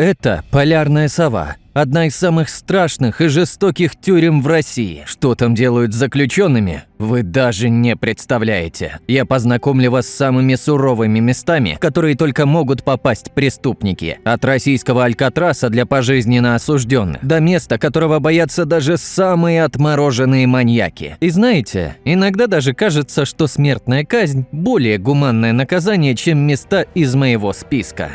Это полярная сова. Одна из самых страшных и жестоких тюрем в России. Что там делают с заключенными, вы даже не представляете. Я познакомлю вас с самыми суровыми местами, в которые только могут попасть преступники. От российского Алькатраса для пожизненно осужденных до места, которого боятся даже самые отмороженные маньяки. И знаете, иногда даже кажется, что смертная казнь – более гуманное наказание, чем места из моего списка.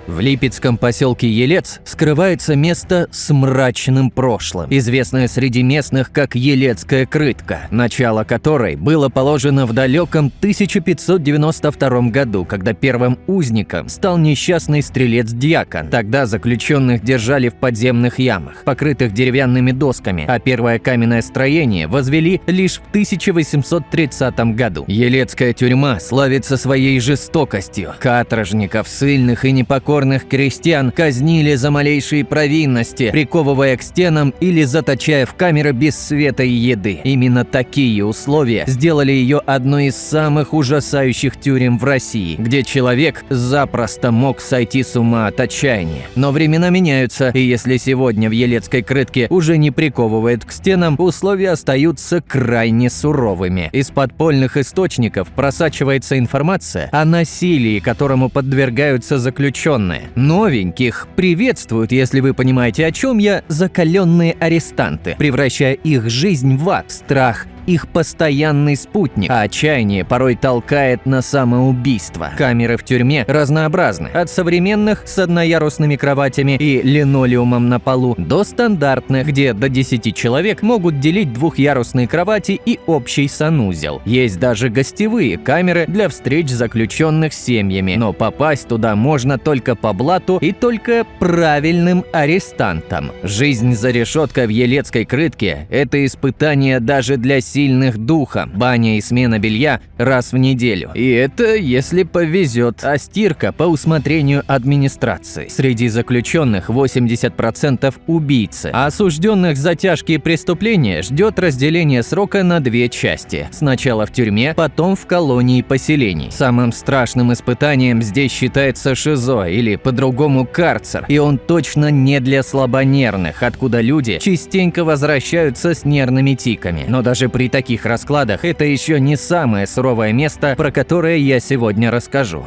В липецком поселке Елец скрывается место с мрачным прошлым, известное среди местных как Елецкая крытка, начало которой было положено в далеком 1592 году, когда первым узником стал несчастный стрелец-дьякон. Тогда заключенных держали в подземных ямах, покрытых деревянными досками, а первое каменное строение возвели лишь в 1830 году. Елецкая тюрьма славится своей жестокостью. Каторжников, ссыльных и непокорных крестьян казнили за малейшие провинности, приковывая к стенам или заточая в камеры без света и еды. Именно такие условия сделали ее одной из самых ужасающих тюрем в России, где человек запросто мог сойти с ума от отчаяния. Но времена меняются, и если сегодня в Елецкой крытке уже не приковывают к стенам, условия остаются крайне суровыми. Из подпольных источников просачивается информация о насилии, которому подвергаются заключенные. Новеньких приветствуют, если вы понимаете, о чем я, закаленные арестанты, превращая их жизнь в ад, страх их постоянный спутник, а отчаяние порой толкает на самоубийство. Камеры в тюрьме разнообразны, от современных с одноярусными кроватями и линолеумом на полу до стандартных, где до 10 человек могут делить двухъярусные кровати и общий санузел. Есть даже гостевые камеры для встреч заключенных с семьями, но попасть туда можно только по блату и только правильным арестантам. Жизнь за решеткой в Елецкой крытке – это испытание даже для сильных духом, баня и смена белья раз в неделю. И это если повезет, а стирка по усмотрению администрации. Среди заключенных 80% убийцы, а осужденных за тяжкие преступления ждет разделение срока на две части. Сначала в тюрьме, потом в колонии поселений. Самым страшным испытанием здесь считается ШИЗО или по-другому карцер, и он точно не для слабонервных, откуда люди частенько возвращаются с нервными тиками. Но даже при таких раскладах это еще не самое суровое место, про которое я сегодня расскажу.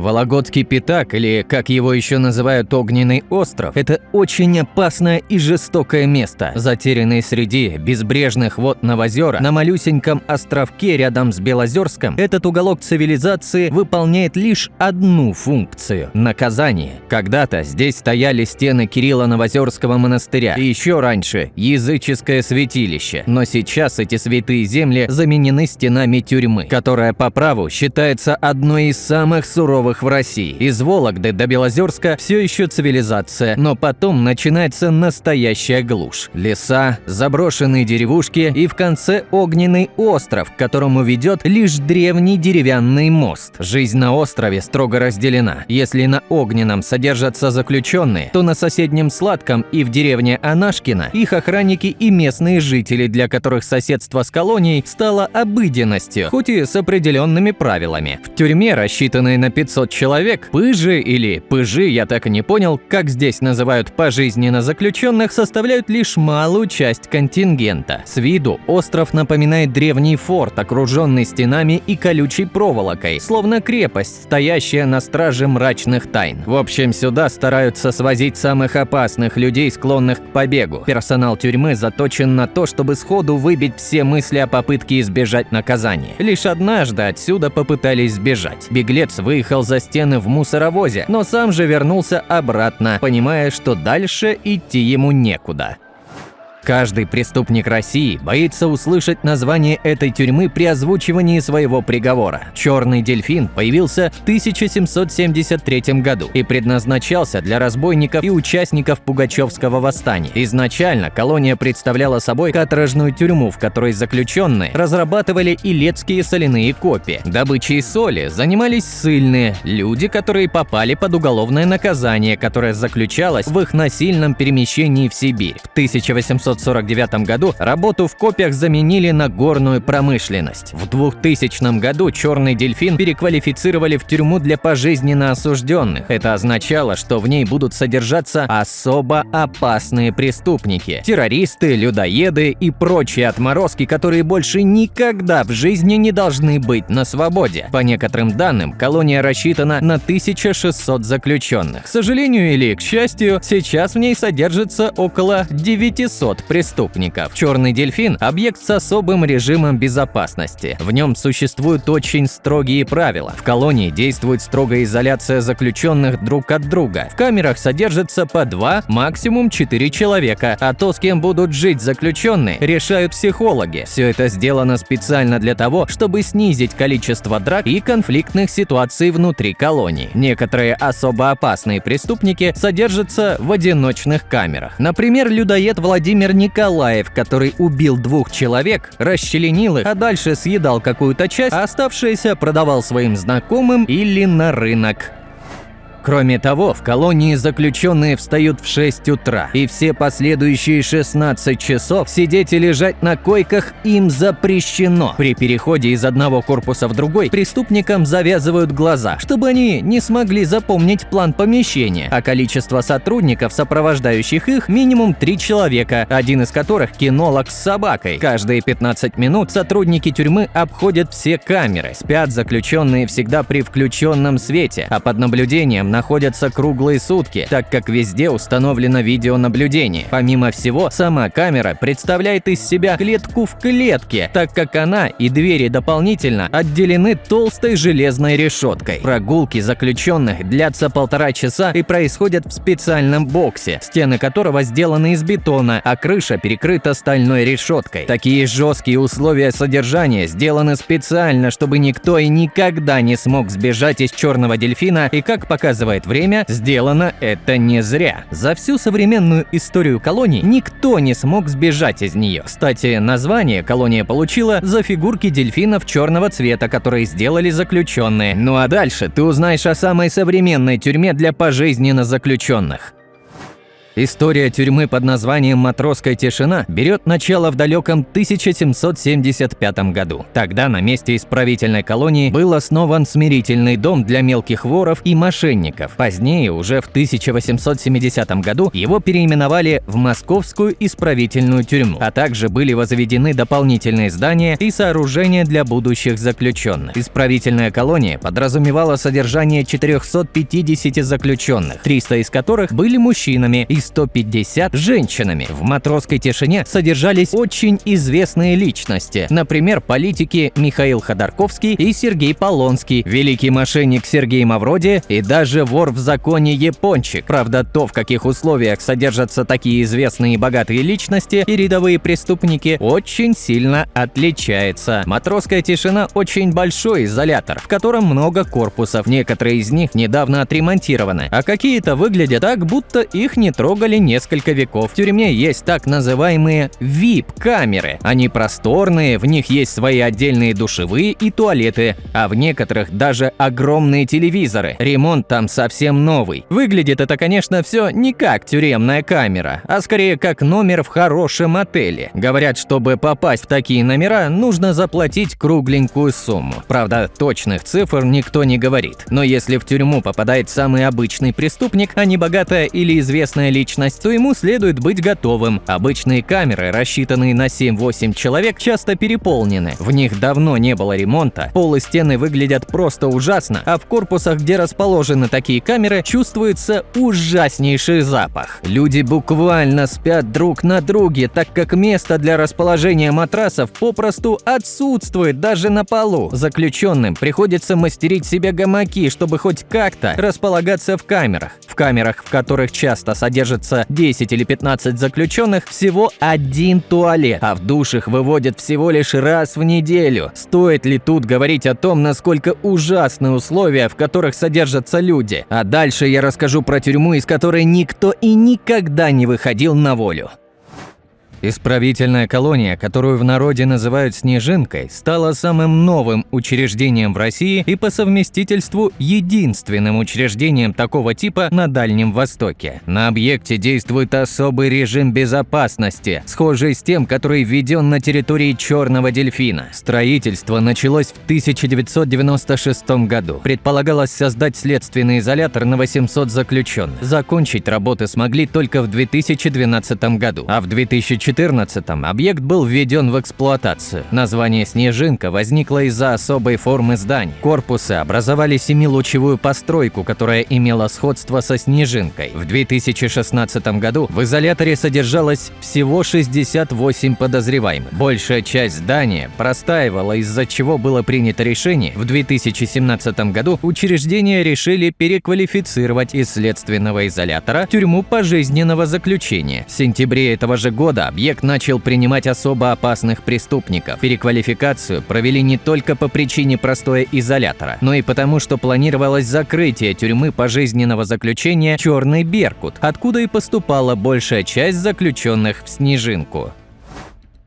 Вологодский Пятак, или как его еще называют Огненный остров, это очень опасное и жестокое место, затерянное среди безбрежных вод Новозера. На малюсеньком островке рядом с Белозерском этот уголок цивилизации выполняет лишь одну функцию – наказание. Когда-то здесь стояли стены Кирилла Новозерского монастыря, и еще раньше – языческое святилище. Но сейчас эти святые земли заменены стенами тюрьмы, которая по праву считается одной из самых суровых в России. Из Вологды до Белозерска все еще цивилизация, но потом начинается настоящая глушь. Леса, заброшенные деревушки и в конце Огненный остров, к которому ведет лишь древний деревянный мост. Жизнь на острове строго разделена. Если на Огненном содержатся заключенные, то на соседнем Сладком и в деревне Анашкино их охранники и местные жители, для которых соседство с колонией стало обыденностью, хоть и с определенными правилами. В тюрьме, рассчитанной на 500 человек, пыжи или пыжи, я так и не понял, как здесь называют пожизненно заключенных, составляют лишь малую часть контингента. С виду остров напоминает древний форт, окруженный стенами и колючей проволокой, словно крепость, стоящая на страже мрачных тайн. В общем, сюда стараются свозить самых опасных людей, склонных к побегу. Персонал тюрьмы заточен на то, чтобы сходу выбить все мысли о попытке избежать наказания. Лишь однажды отсюда попытались сбежать. Беглец выехал за стены в мусоровозе, но сам же вернулся обратно, понимая, что дальше идти ему некуда. Каждый преступник России боится услышать название этой тюрьмы при озвучивании своего приговора. «Черный дельфин» появился в 1773 году и предназначался для разбойников и участников Пугачевского восстания. Изначально колония представляла собой каторжную тюрьму, в которой заключенные разрабатывали илецкие соляные копи. Добычей соли занимались ссыльные, люди, которые попали под уголовное наказание, которое заключалось в их насильном перемещении в Сибирь. В 1800 1949 году работу в копьях заменили на горную промышленность. В 2000 году «Черный дельфин» переквалифицировали в тюрьму для пожизненно осужденных. Это означало, что в ней будут содержаться особо опасные преступники – террористы, людоеды и прочие отморозки, которые больше никогда в жизни не должны быть на свободе. По некоторым данным, колония рассчитана на 1600 заключенных. К сожалению или к счастью, сейчас в ней содержится около 900 преступников. «Черный дельфин» – объект с особым режимом безопасности. В нем существуют очень строгие правила. В колонии действует строгая изоляция заключенных друг от друга. В камерах содержится по 2, максимум 4 человека, а то, с кем будут жить заключенные, решают психологи. Все это сделано специально для того, чтобы снизить количество драк и конфликтных ситуаций внутри колонии. Некоторые особо опасные преступники содержатся в одиночных камерах. Например, людоед Владимир Николаев, который убил 2 человек, расчленил их, а дальше съедал какую-то часть, а оставшееся продавал своим знакомым или на рынок. Кроме того, в колонии заключенные встают в 6 утра, и все последующие 16 часов сидеть и лежать на койках им запрещено. При переходе из одного корпуса в другой преступникам завязывают глаза, чтобы они не смогли запомнить план помещения, а количество сотрудников, сопровождающих их, минимум 3 человека, один из которых кинолог с собакой. Каждые 15 минут сотрудники тюрьмы обходят все камеры. Спят заключенные всегда при включенном свете, а под наблюдением находятся круглые сутки, так как везде установлено видеонаблюдение. Помимо всего, сама камера представляет из себя клетку в клетке, так как она и двери дополнительно отделены толстой железной решеткой. Прогулки заключенных длятся 1,5 часа и происходят в специальном боксе, стены которого сделаны из бетона, а крыша перекрыта стальной решеткой. Такие жесткие условия содержания сделаны специально, чтобы никто и никогда не смог сбежать из «Черного дельфина», и, как показывает время, сделано это не зря. За всю современную историю колонии никто не смог сбежать из нее. Кстати, название колония получила за фигурки дельфинов черного цвета, которые сделали заключенные. Ну а дальше ты узнаешь о самой современной тюрьме для пожизненно заключенных. История тюрьмы под названием «Матросская тишина» берет начало в далеком 1775 году. Тогда на месте исправительной колонии был основан смирительный дом для мелких воров и мошенников. Позднее, уже в 1870 году, его переименовали в Московскую исправительную тюрьму, а также были возведены дополнительные здания и сооружения для будущих заключенных. Исправительная колония подразумевала содержание 450 заключенных, 300 из которых были мужчинами и 150 женщинами. В «Матросской тишине» содержались очень известные личности, например, политики Михаил Ходорковский и Сергей Полонский, великий мошенник Сергей Мавроди и даже вор в законе Япончик. Правда, то, в каких условиях содержатся такие известные и богатые личности и рядовые преступники, очень сильно отличается. «Матросская тишина» – очень большой изолятор, в котором много корпусов. Некоторые из них недавно отремонтированы, а какие-то выглядят так, будто их не трогали несколько веков. В тюрьме есть так называемые VIP-камеры. Они просторные, в них есть свои отдельные душевые и туалеты, а в некоторых даже огромные телевизоры. Ремонт там совсем новый. Выглядит это, конечно, все не как тюремная камера, а скорее как номер в хорошем отеле. Говорят, чтобы попасть в такие номера, нужно заплатить кругленькую сумму. Правда, точных цифр никто не говорит. Но если в тюрьму попадает самый обычный преступник, а не богатая или известная личность, то ему следует быть готовым. Обычные камеры, рассчитанные на 7-8 человек, часто переполнены. В них давно не было ремонта, пол и стены выглядят просто ужасно, а в корпусах, где расположены такие камеры, чувствуется ужаснейший запах. Люди буквально спят друг на друге, так как место для расположения матрасов попросту отсутствует даже на полу. Заключенным приходится мастерить себе гамаки, чтобы хоть как-то располагаться в камерах. В камерах, в которых часто содержится 10 или 15 заключенных, всего один туалет, а в душ их выводят всего лишь раз в неделю. Стоит ли тут говорить о том, насколько ужасны условия, в которых содержатся люди? А дальше я расскажу про тюрьму, из которой никто и никогда не выходил на волю. Исправительная колония, которую в народе называют «Снежинкой», стала самым новым учреждением в России и по совместительству единственным учреждением такого типа на Дальнем Востоке. На объекте действует особый режим безопасности, схожий с тем, который введен на территории Черного дельфина. Строительство началось в 1996 году. Предполагалось создать следственный изолятор на 800 заключенных. Закончить работы смогли только в 2012 году, а в 2014 объект был введен в эксплуатацию. Название «Снежинка» возникло из-за особой формы зданий. Корпусы образовали семилучевую постройку, которая имела сходство со снежинкой. В 2016 году в изоляторе содержалось всего 68 подозреваемых. Большая часть здания простаивала, из-за чего было принято решение. В 2017 году учреждение решили переквалифицировать из следственного изолятора в тюрьму пожизненного заключения. В сентябре этого же года объект начал принимать особо опасных преступников. Переквалификацию провели не только по причине простоя изолятора, но и потому, что планировалось закрытие тюрьмы пожизненного заключения «Черный Беркут», откуда и поступала большая часть заключенных в Снежинку.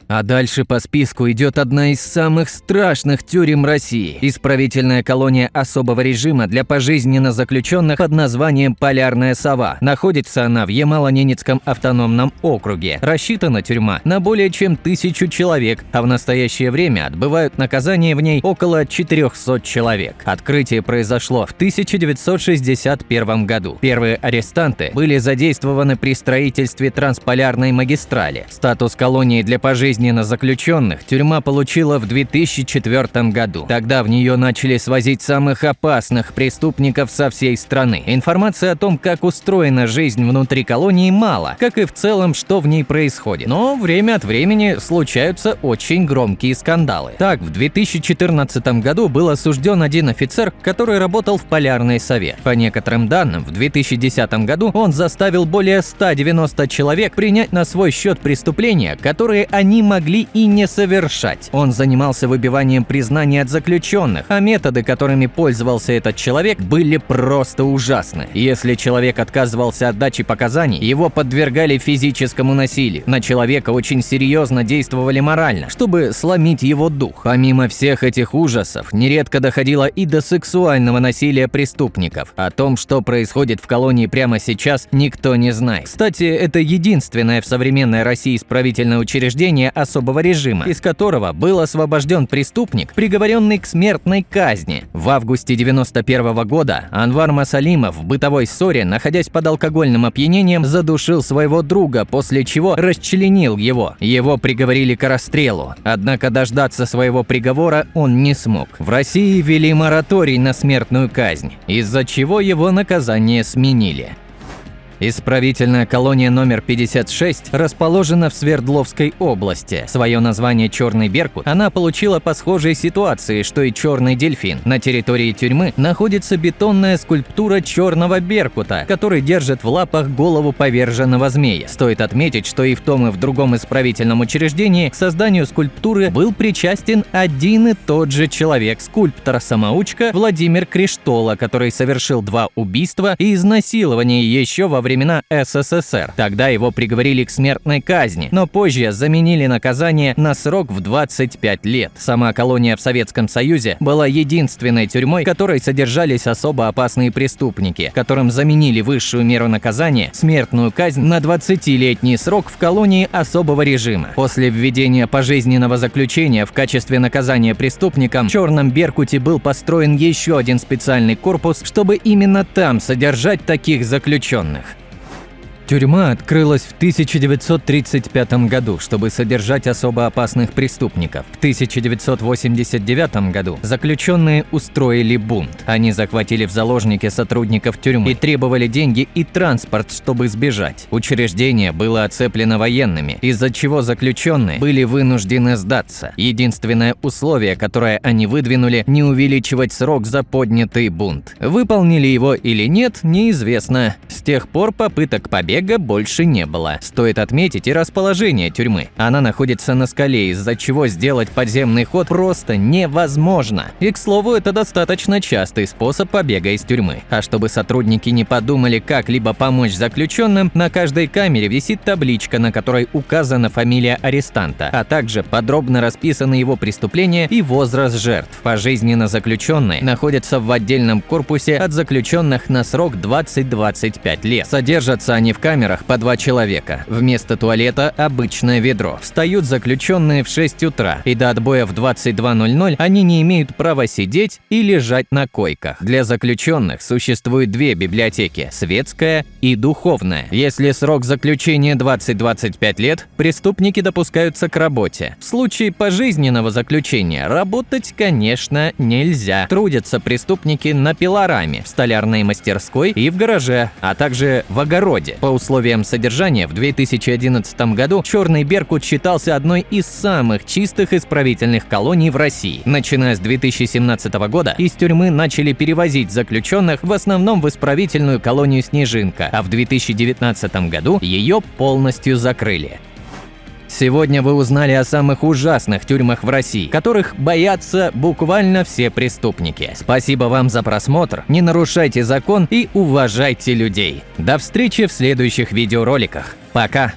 А дальше по списку идет одна из самых страшных тюрем России – исправительная колония особого режима для пожизненно заключенных под названием «Полярная сова». Находится она в Ямало-Ненецком автономном округе. Рассчитана тюрьма на более чем 1000 человек, а в настоящее время отбывают наказание в ней около 400 человек. Открытие произошло в 1961 году. Первые арестанты были задействованы при строительстве трансполярной магистрали. Статус колонии для пожизненно заключенных тюрьма получила в 2004 году. Тогда в нее начали свозить самых опасных преступников со всей страны. Информации о том, как устроена жизнь внутри колонии, мало, как и в целом, что в ней происходит. Но время от времени случаются очень громкие скандалы. Так, в 2014 году был осужден один офицер, который работал в Полярной сове. По некоторым данным, в 2010 году он заставил более 190 человек принять на свой счет преступления, которые они могли и не совершать. Он занимался выбиванием признаний от заключенных, а методы, которыми пользовался этот человек, были просто ужасны. Если человек отказывался от дачи показаний, его подвергали физическому насилию. На человека очень серьезно действовали морально, чтобы сломить его дух. Помимо всех этих ужасов, нередко доходило и до сексуального насилия преступников. О том, что происходит в колонии прямо сейчас, никто не знает. Кстати, это единственное в современной России исправительное учреждение особого режима, из которого был освобожден преступник, приговоренный к смертной казни. В августе 1991 года Анвар Масалимов в бытовой ссоре, находясь под алкогольным опьянением, задушил своего друга, после чего расчленил его. Его приговорили к расстрелу, однако дождаться своего приговора он не смог. В России ввели мораторий на смертную казнь, из-за чего его наказание сменили. Исправительная колония номер 56 расположена в Свердловской области. Свое название «Черный Беркут» она получила по схожей ситуации, что и «Черный дельфин». На территории тюрьмы находится бетонная скульптура черного беркута, который держит в лапах голову поверженного змея. Стоит отметить, что и в том, и в другом исправительном учреждении к созданию скульптуры был причастен один и тот же человек – скульптор-самоучка Владимир Криштола, который совершил 2 убийства и изнасилования еще во времена СССР. Тогда его приговорили к смертной казни, но позже заменили наказание на срок в 25 лет. Сама колония в Советском Союзе была единственной тюрьмой, в которой содержались особо опасные преступники, которым заменили высшую меру наказания, смертную казнь, на 20-летний срок в колонии особого режима. После введения пожизненного заключения в качестве наказания преступникам в Черном Беркуте был построен еще один специальный корпус, чтобы именно там содержать таких заключенных. Тюрьма открылась в 1935 году, чтобы содержать особо опасных преступников. В 1989 году заключенные устроили бунт. Они захватили в заложники сотрудников тюрьмы и требовали деньги и транспорт, чтобы сбежать. Учреждение было оцеплено военными, из-за чего заключенные были вынуждены сдаться. Единственное условие, которое они выдвинули – не увеличивать срок за поднятый бунт. Выполнили его или нет, неизвестно. С тех пор попыток побега больше не было. Стоит отметить и расположение тюрьмы. Она находится на скале, из-за чего сделать подземный ход просто невозможно. И, к слову, это достаточно частый способ побега из тюрьмы. А чтобы сотрудники не подумали как-либо помочь заключенным, на каждой камере висит табличка, на которой указана фамилия арестанта, а также подробно расписаны его преступления и возраст жертв. Пожизненно заключенные находятся в отдельном корпусе от заключенных на срок 20-25 лет. Содержатся они в камерах по 2 человека. Вместо туалета обычное ведро. Встают заключенные в 6 утра, и до отбоя в 22:00 они не имеют права сидеть и лежать на койках. Для заключенных существует 2 библиотеки – светская и духовная. Если срок заключения 20-25 лет, преступники допускаются к работе. В случае пожизненного заключения работать, конечно, нельзя. Трудятся преступники на пилораме, в столярной мастерской и в гараже, а также в огороде. По условиям содержания в 2011 году Черный Беркут считался одной из самых чистых исправительных колоний в России. Начиная с 2017 года из тюрьмы начали перевозить заключенных в основном в исправительную колонию Снежинка, а в 2019 году ее полностью закрыли. Сегодня вы узнали о самых ужасных тюрьмах в России, которых боятся буквально все преступники. Спасибо вам за просмотр, не нарушайте закон и уважайте людей. До встречи в следующих видеороликах. Пока!